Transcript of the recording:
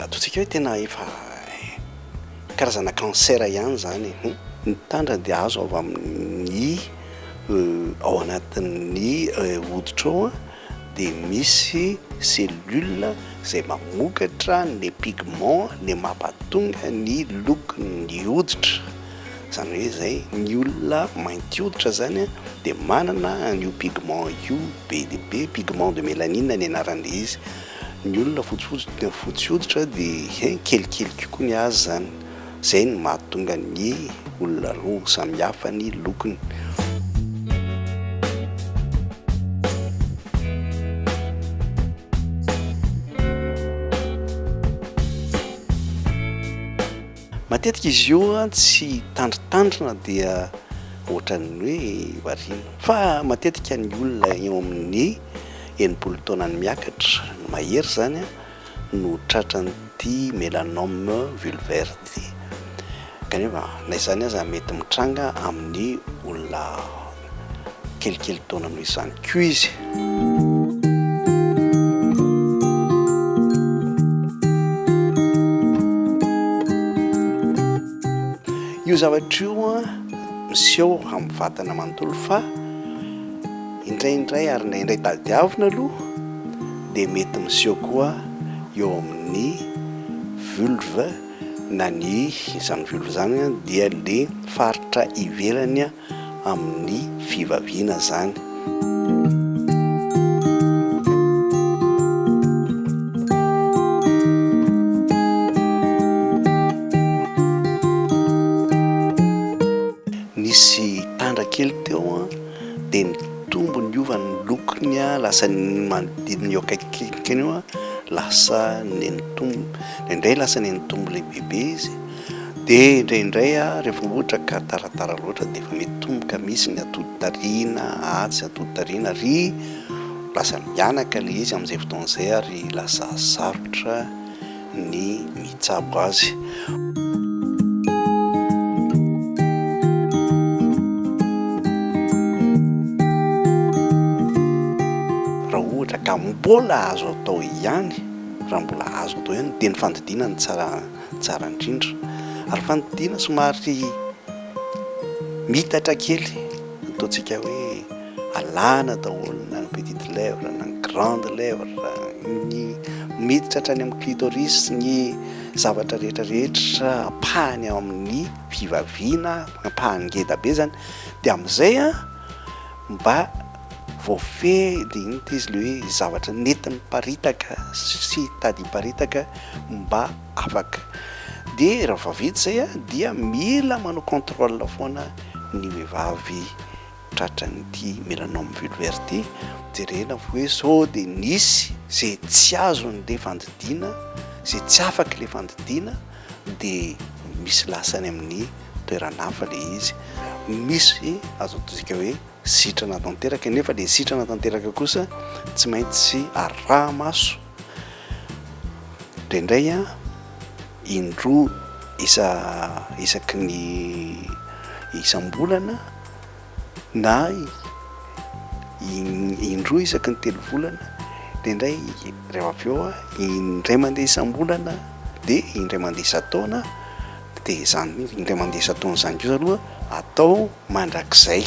Ataontsika hoe tena efa karazana cancer ihany zany ny tandra dia azo avy amin'ny ao anatin'ny hoditra ao dia misy cellule izay mamokatra ny pigment ny mampatonga ny lokon'ny hoditra. Zany hoe zay ny olona mainty hoditra zany dia manana an'io pigment io be dia be, pigment de mélanine ny anaran'ilay izy. Ny olona fotsy hoditra dia kelikely kokoa ny azy zany. Zay no mahatonga ny olona roa samihafa ny lokony. Matetika izy io tsy tandritandrina dia ohatran'ny hoe variana, fa matetika ny olona eo amin'ny 80 taona ny miakatra mahery zany no tratran'ity mélanome vulvaire ity. Kanefa na izany aza mety mitranga amin'ny olona kelikely taona noho izany koa izy. Io zavatra io miseho amin'ny vatana manontolo fa indraindray ary na indray tadiavina aloha dia mety miseho koa eo amin'ny vulve na ny izany vulve zany dia le faritra ivelany amin'ny fivaviana zany. Nisy tandra kely teo dia nitombo ny ovan'ny lokony lasa manodidina eo akaikikany eo lasa nenitombo, indray lasa nenitombo lehibe be izy dia indraindray rehefa ohatra ka taratara loatra dia efa mitomboka misy ny atodi-tariana, atsy atodi-tariana ary lasa mianaka le izy amin'izay fotoan'izay ary lasa sarotra ny mitsabo azy. Ka mbola azo atao ihany, raha mbola azo atao ihany dia ny fandidiana ny tsara indrindra. Ary fandidiana somary mitatra kely, ataontsika hoe alana daholo na ny petite lèvre na ny grande lèvre, ny miditra hatrany amin'ny clitoris, ny zavatra rehetrarehetra apahany amin'ny fivaviana, apahany ngeda be zany, dia amin'izay mba voafehy dia iny izy le hoe zavatra nentin'ny paritaka sy tady paritaka mba afaka. Dia raha vavita zay dia mila manao contrôle foana ny vehivavy tratran'ity mélanome vulvaire ity, jerena hoe sao dia nisy zay tsy azon'ilay fandidiana, zay tsy afaka ilay fandidiana dia misy lasany amin'ny toerana hafa le izy. Misy azo ataontsika hoe sitrana tanteraka, nefa le sitrana tanteraka kosa tsy maintsy araha maso indraindray indroa isaky ny isam-bolana na indroa isaky ny 3 volana, indraindray rehefa avy eo indray mandeha isam-bolana dia indray mandeha isa-taona, dia izany indray mandeha isa-taona izany kosa aloha atao mandrakizay.